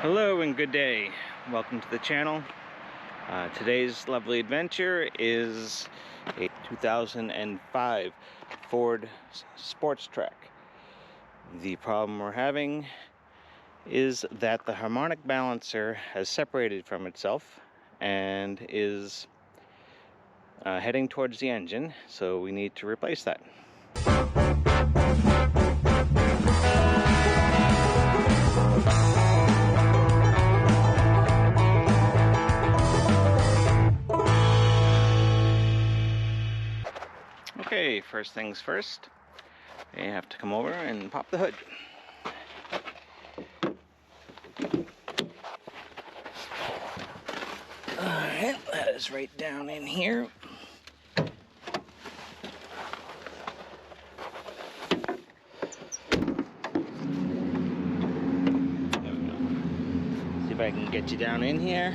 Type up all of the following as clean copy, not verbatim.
Hello and good day. Welcome to the channel. Today's lovely adventure is a 2005 Ford Sports Trac. The problem we're having is that the harmonic balancer has separated from itself and is heading towards the engine, so we need to replace that. Okay, first things first, you have to come over and pop the hood. Alright, that is right down in here. There we go. See if I can get you down in here.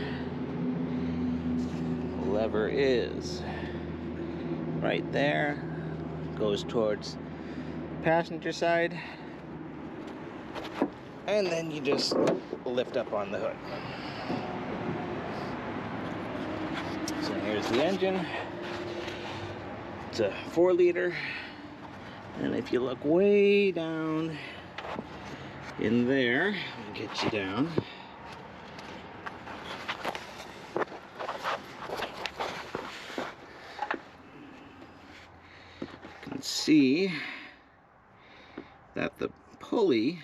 The lever is right there, goes towards the passenger side, and then you just lift up on the hood. So here's the engine. It's a 4-liter, and if you look way down in there, I'll get you down. See that the pulley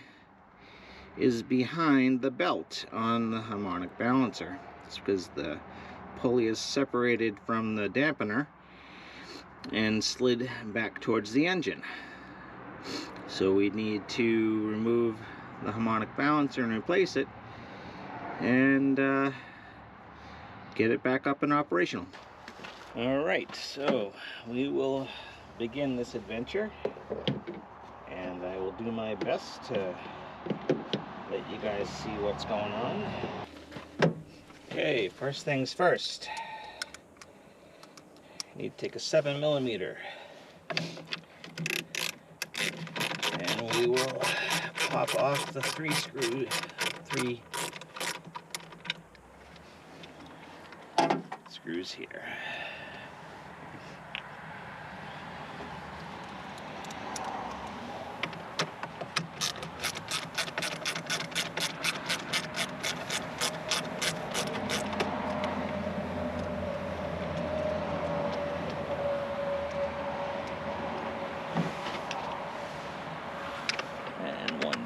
is behind the belt on the harmonic balancer. It's because the pulley is separated from the dampener and slid back towards the engine. So we need to remove the harmonic balancer and replace it and get it back up and operational. Alright, so we will begin this adventure, and I will do my best to let you guys see what's going on. Okay, first things first, you need to take a 7mm, and we will pop off the three screws here.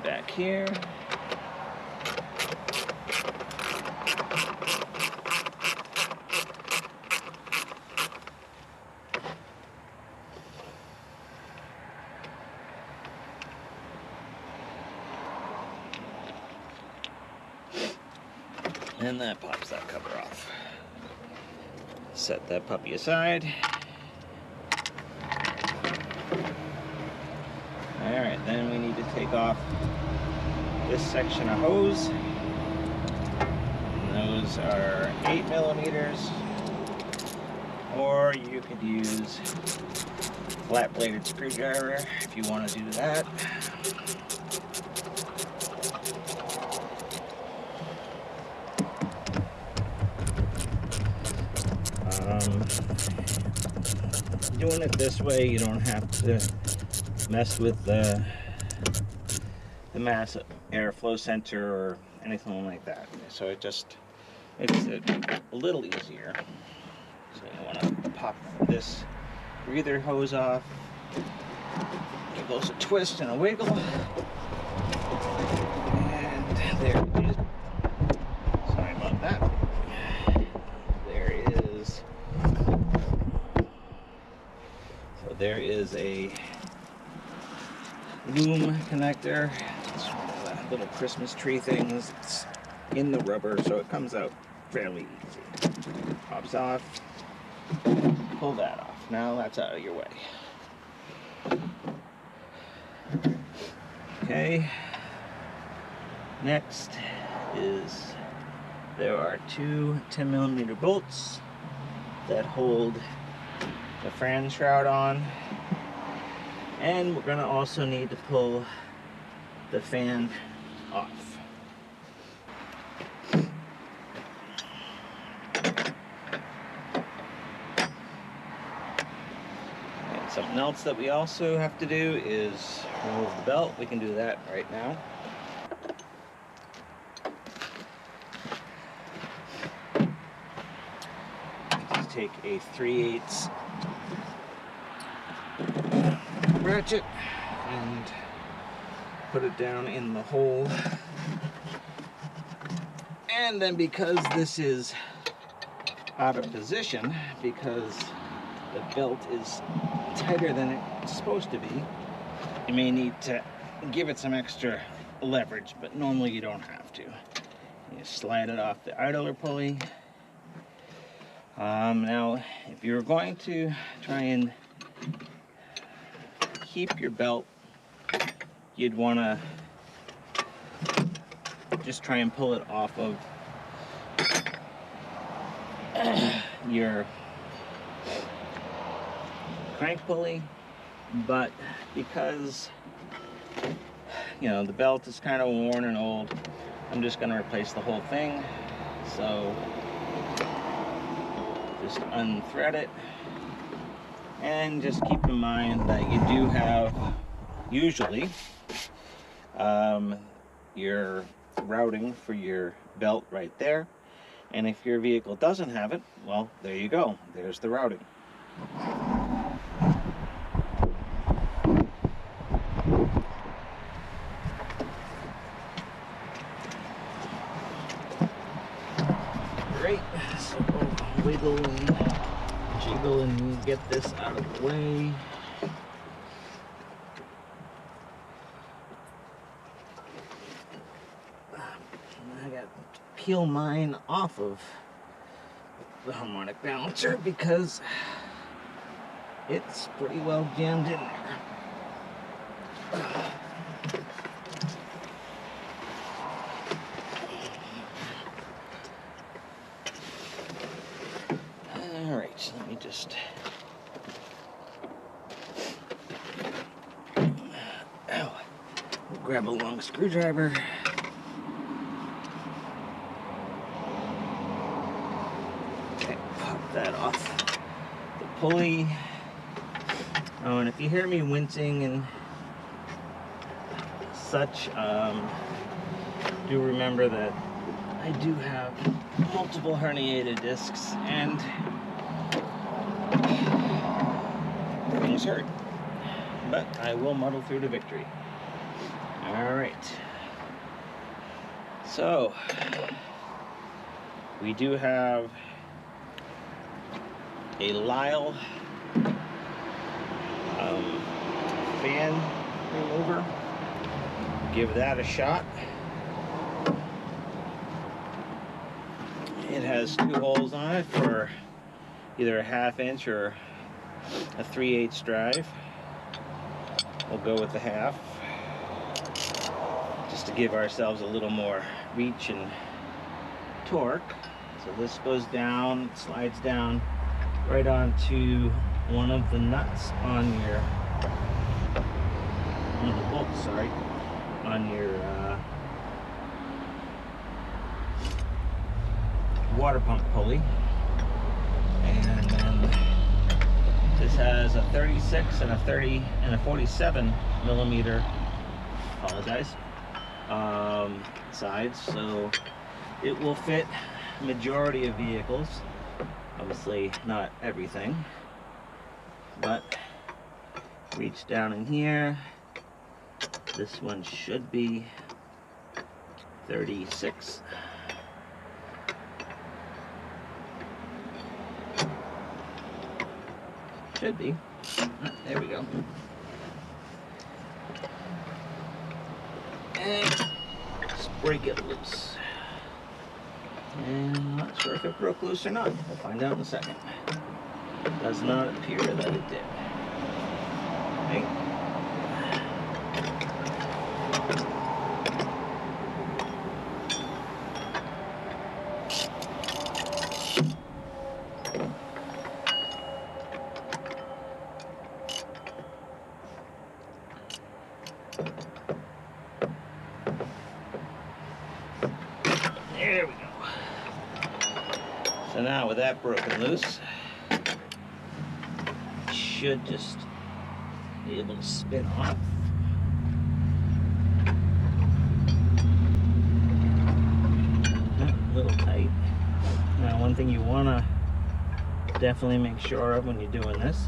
Back here. And that pops that cover off. Set that puppy aside. Alright, then we need to take off this section of hose. And those are 8mm, or you could use flat bladed screwdriver if you want to do that. Doing it this way, you don't have to mess with the mass airflow sensor or anything like that. So it just makes it a little easier. So you want to pop this breather hose off, give those a twist and a wiggle, and there it is. Sorry about that. There is. So there is a loom connector. It's one of the little Christmas tree things. It's in the rubber, so it comes out fairly easy. Pops off. Pull that off. Now that's out of your way. Okay. Next is there are two 10mm bolts that hold the fan shroud on. And we're going to also need to pull the fan off. Something else that we also have to do is remove the belt. We can do that right now. Just take a 3/8 ratchet and put it down in the hole. And then, because this is out of position, because the belt is tighter than it's supposed to be, you may need to give it some extra leverage, but normally you don't have to. You slide it off the idler pulley. Now, if you're going to try and keep your belt, you'd want to just try and pull it off of your crank pulley, but because the belt is kind of worn and old, I'm just going to replace the whole thing. So just unthread it, and just keep in mind that you do have usually your routing for your belt right there, and if your vehicle doesn't have it, well, there you go, there's the routing. Great, so wiggle and jiggle and get this out of the way. I got to peel mine off of the harmonic balancer because it's pretty well jammed in there. Alright, so let me just grab a long screwdriver. Okay, pop that off the pulley. Oh, and if you hear me wincing and such, do remember that I do have multiple herniated discs and things hurt, but I will muddle through to victory. All right, so we do have a Lyle fan remover. Give that a shot. It has 2 holes on it for either a 1/2 inch or a 3/8 drive. We'll go with the 1/2, just to give ourselves a little more reach and torque. So this goes down, slides down right onto one of the nuts on your, one of the bolts, sorry, on your water pump pulley. And then this has a 36 and a 30 and a 47 millimeter, apologize, sides, so it will fit majority of vehicles. Obviously not everything, but reach down in here. This one should be 36. Should be. There we go. And just break it loose. And I'm not sure if it broke loose or not. We'll find out in a second. It does not appear that it did. Okay. There we go. So now with that broken loose, should just be able to spin off. A little tight. Now, one thing you want to definitely make sure of when you're doing this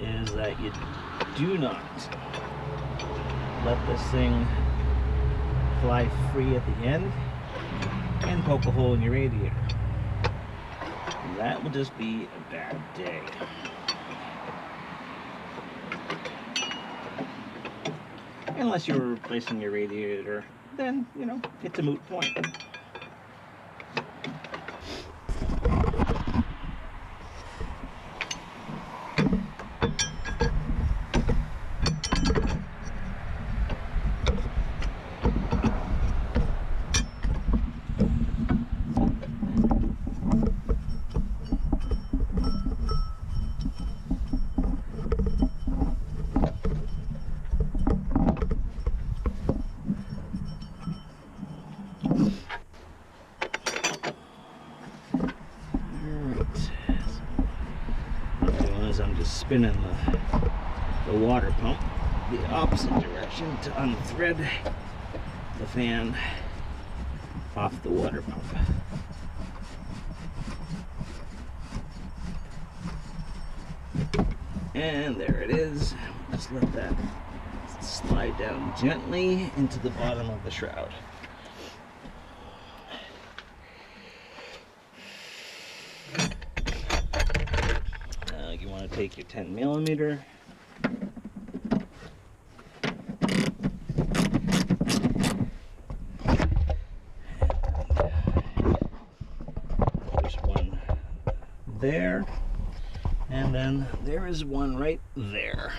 is that you do not let this thing fly free at the end and poke a hole in your radiator. That will just be a bad day. Unless you're replacing your radiator, then, you know, it's a moot point. I'm just spinning the water pump the opposite direction to unthread the fan off the water pump. And there it is. Just let that slide down gently into the bottom of the shroud. You want to take your 10mm, there's one there, and then there is one right there.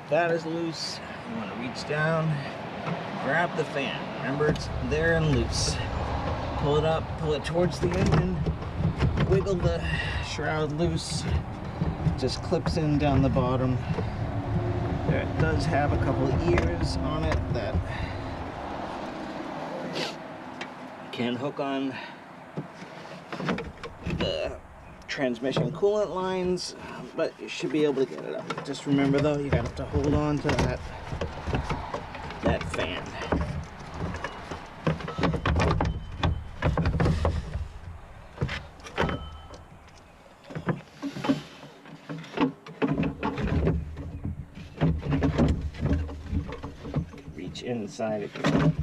That is loose. You want to reach down, grab the fan. Remember, it's there and loose. Pull it up, pull it towards the engine, wiggle the shroud loose. It just clips in down the bottom. There, it does have a couple of ears on it that can hook on the transmission coolant lines, but you should be able to get it up. Just remember though, you got to hold on to that fan. Reach inside of it.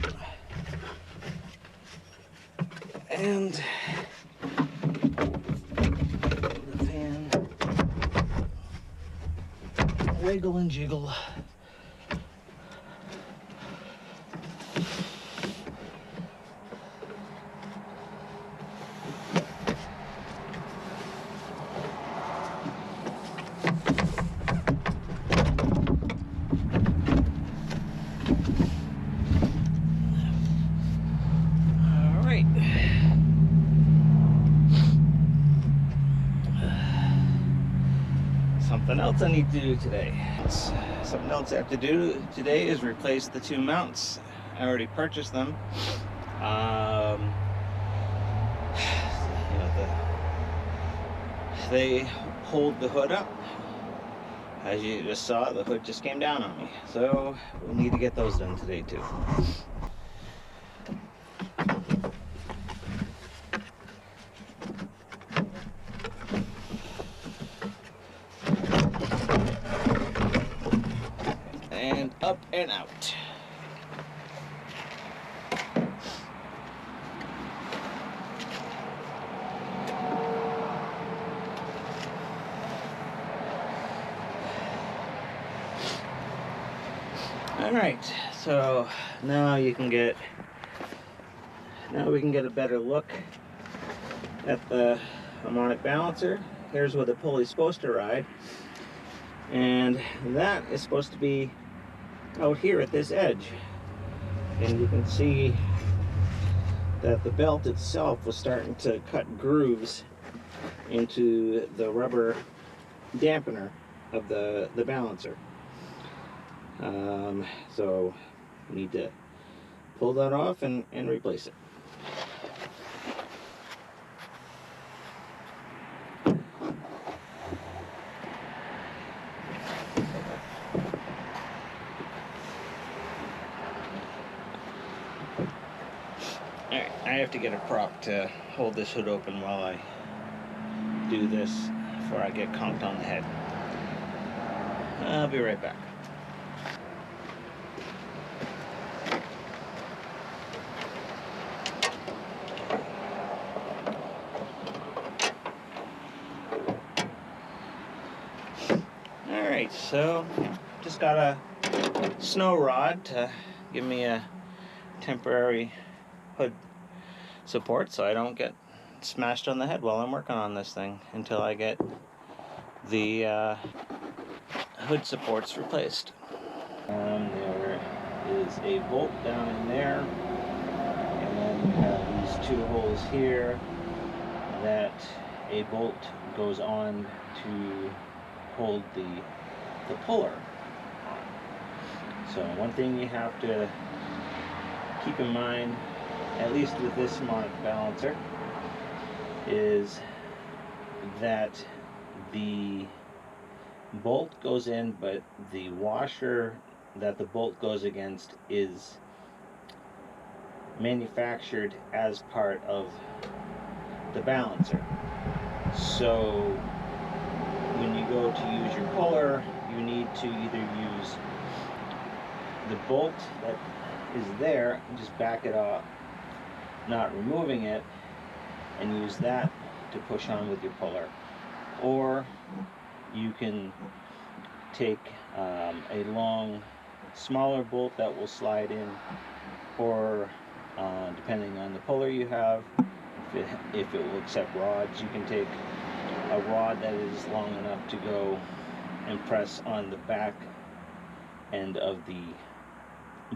And wiggle and jiggle. All right. Something else I need to do today. Something else I have to do today is replace the two mounts. I already purchased them. They hold the hood up. As you just saw, the hood just came down on me. So we'll need to get those done today too. And up and out. Alright, so now we can get a better look at the harmonic balancer. Here's where the pulley's supposed to ride, and that is supposed to be out here at this edge. And you can see that the belt itself was starting to cut grooves into the rubber dampener of the balancer. So we need to pull that off and replace it. Alright, I have to get a prop to hold this hood open while I do this before I get conked on the head. I'll be right back. Alright, so just got a snow rod to give me a temporary hood support so I don't get smashed on the head while I'm working on this thing until I get the hood supports replaced. There is a bolt down in there, and then we have these two holes here that a bolt goes on to hold the puller on. So one thing you have to keep in mind, at least with this harmonic balancer, is that the bolt goes in, but the washer that the bolt goes against is manufactured as part of the balancer. So when you go to use your puller, you need to either use the bolt that is there and just back it off, not removing it, and use that to push on with your puller. Or you can take a long, smaller bolt that will slide in, or depending on the puller you have, if it will accept rods, you can take a rod that is long enough to go and press on the back end of the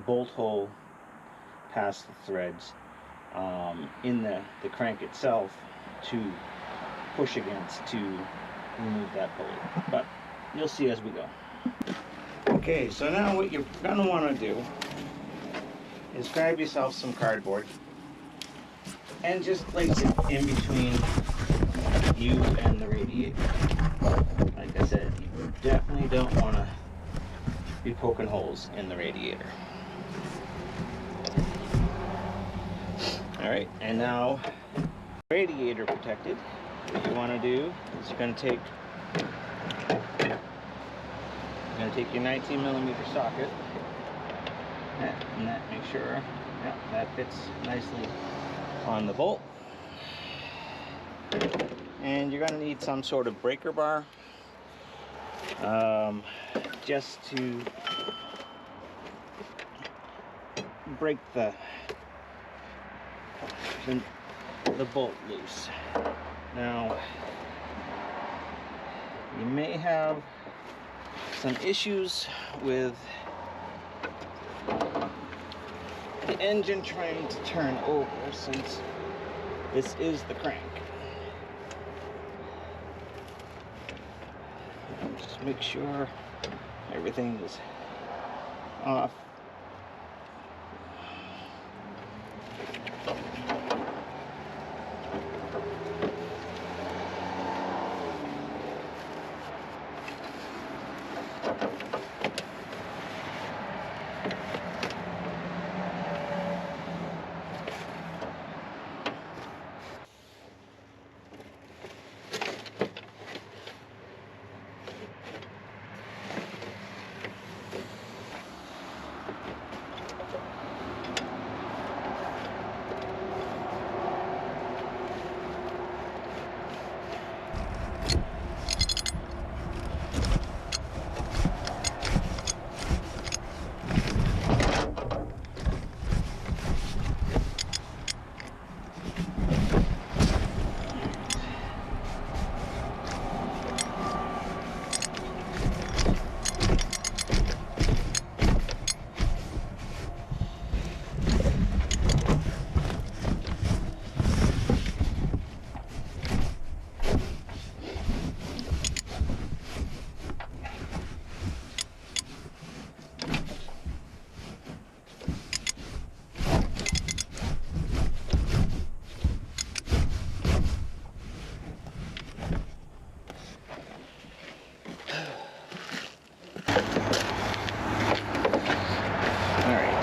bolt hole past the threads in the crank itself to push against to remove that pulley. But you'll see as we go. Okay, so now what you're going to want to do is grab yourself some cardboard and just place it in between you and the radiator. Like I said, you definitely don't want to be poking holes in the radiator. Alright, and now radiator protected, what you want to do is you're going to take your 19mm socket and that make sure that fits nicely on the bolt. And you're going to need some sort of breaker bar just to break the bolt loose. Now, you may have some issues with the engine trying to turn over since this is the crank. Just make sure everything is off.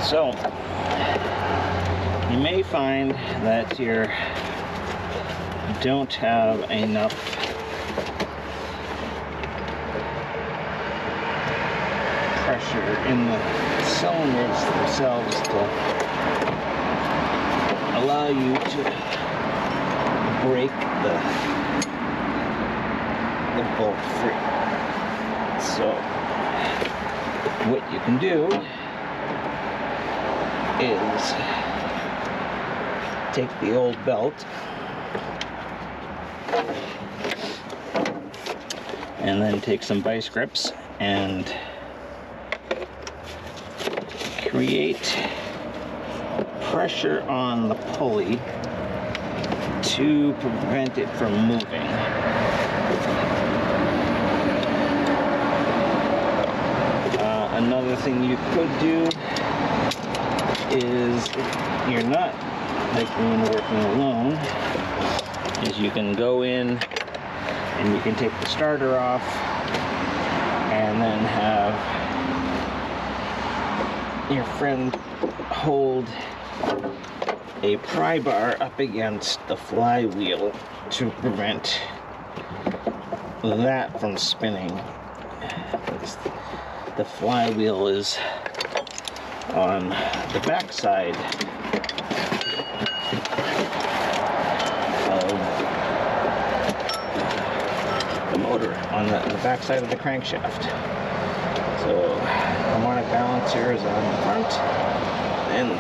So you may find that you don't have enough pressure in the cylinders themselves to allow you to break the bolt free. So what you can do is take the old belt and then take some vice grips and create pressure on the pulley to prevent it from moving. Another thing you could do is, if you're not liking and working alone, is you can go in and you can take the starter off and then have your friend hold a pry bar up against the flywheel to prevent that from spinning. The flywheel is on the back side of the motor, on the back side of the crankshaft. So harmonic balancer is on the front, and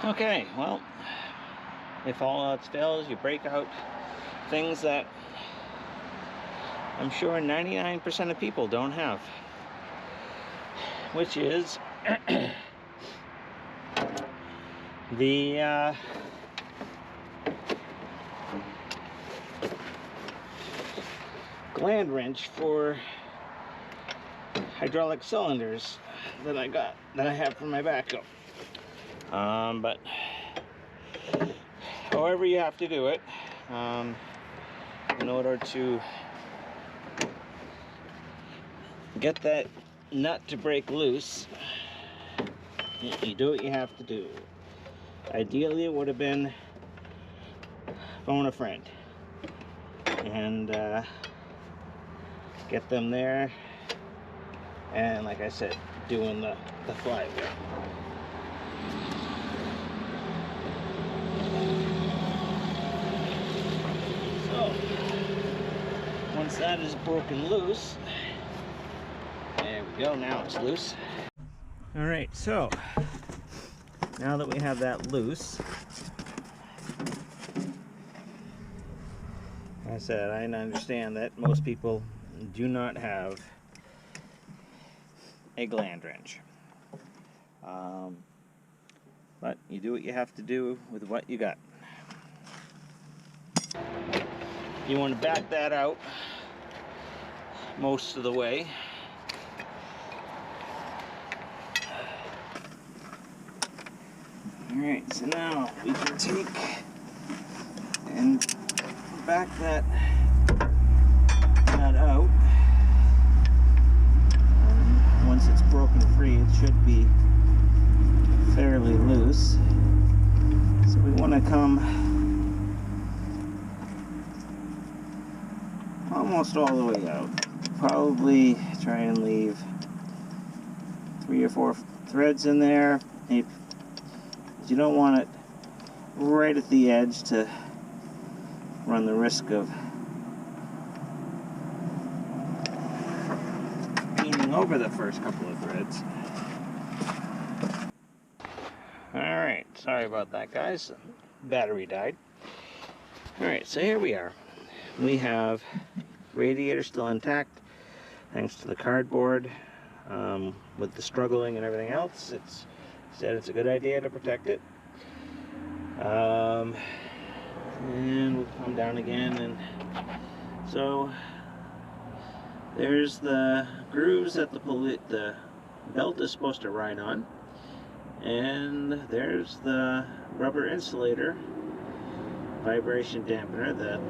Okay, well, if all else fails, you break out things that I'm sure 99% of people don't have, which is the gland wrench for hydraulic cylinders that I have for my backhoe. But however you have to do it, in order to get that nut to break loose, you do what you have to do. Ideally, it would have been phone a friend and get them there, and like I said, doing the flywheel. So once that is broken loose, there we go, now it's loose. All right, so now that we have that loose, like I said, I understand that most people do not have a gland wrench. But you do what you have to do with what you got. You want to back that out most of the way. Alright, so now we can take and back that nut out. And once it's broken free, it should be fairly loose. So we want to come almost all the way out. Probably try and leave 3 or 4 threads in there. Maybe. You don't want it right at the edge to run the risk of leaning over the first couple of threads. Alright, sorry about that, guys. Battery died. Alright, so here we are. We have radiator still intact thanks to the cardboard. With the struggling and everything else, it's a good idea to protect it. And we'll come down again, and so there's the grooves that the belt is supposed to ride on, and there's the rubber insulator vibration dampener that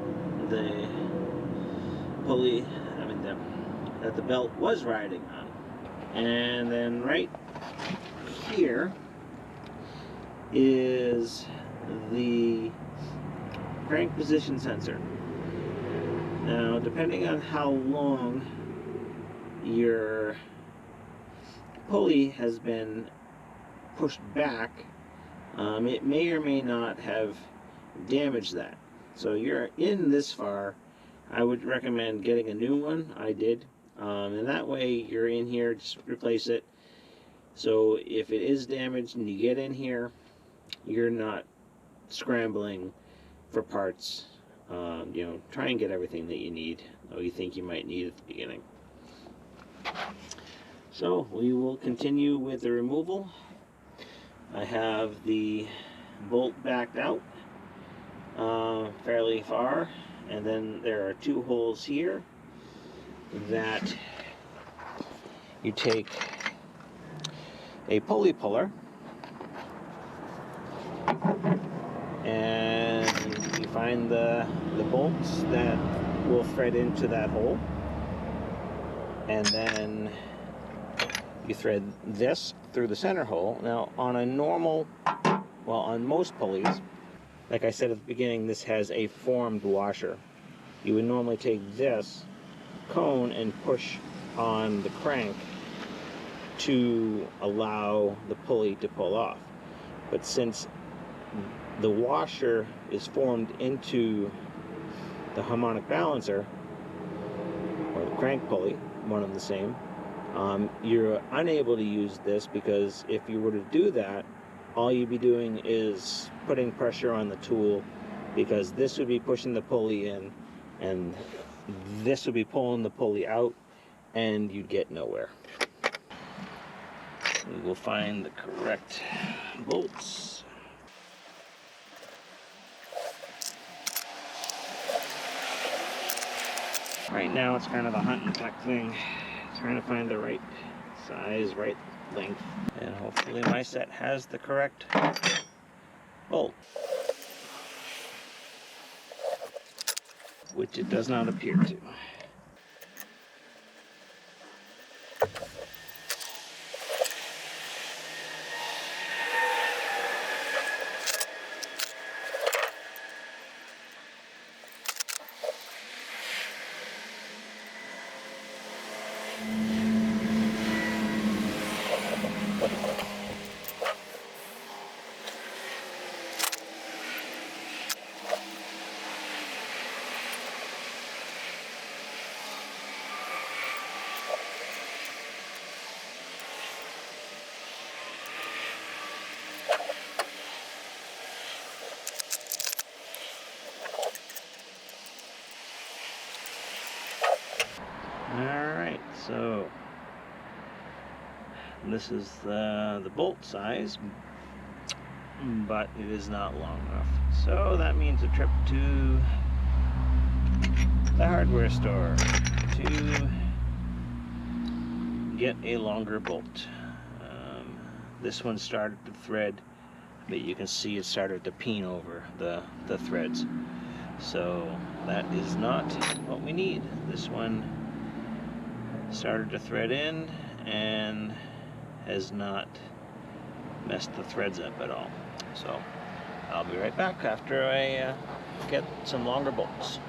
the pulley, that the belt was riding on. And then right here is the crank position sensor. Now, depending on how long your pulley has been pushed back, it may or may not have damaged that. So you're in this far, I would recommend getting a new one. I did. And that way you're in here, just replace it. So if it is damaged and you get in here, you're not scrambling for parts. Try and get everything that you need, or you think you might need at the beginning. So we will continue with the removal. I have the bolt backed out fairly far, and then there are 2 holes here that you take a pulley puller and you find the bolts that will thread into that hole, and then you thread this through the center hole. Now on most pulleys, like I said at the beginning, this has a formed washer. You would normally take this cone and push on the crank to allow the pulley to pull off. But since the washer is formed into the harmonic balancer, or the crank pulley, one and the same, you're unable to use this, because if you were to do that, all you'd be doing is putting pressure on the tool, because this would be pushing the pulley in and this would be pulling the pulley out, and you'd get nowhere. We will find the correct bolts. Right now it's kind of a hunt and peck thing, trying to find the right size, right length, and hopefully my set has the correct bolt, which it does not appear to. Alright, so this is the bolt size, but it is not long enough. So that means a trip to the hardware store to get a longer bolt. This one started to thread, but you can see it started to peen over the threads. So that is not what we need. This one started to thread in and has not messed the threads up at all. So I'll be right back after I get some longer bolts.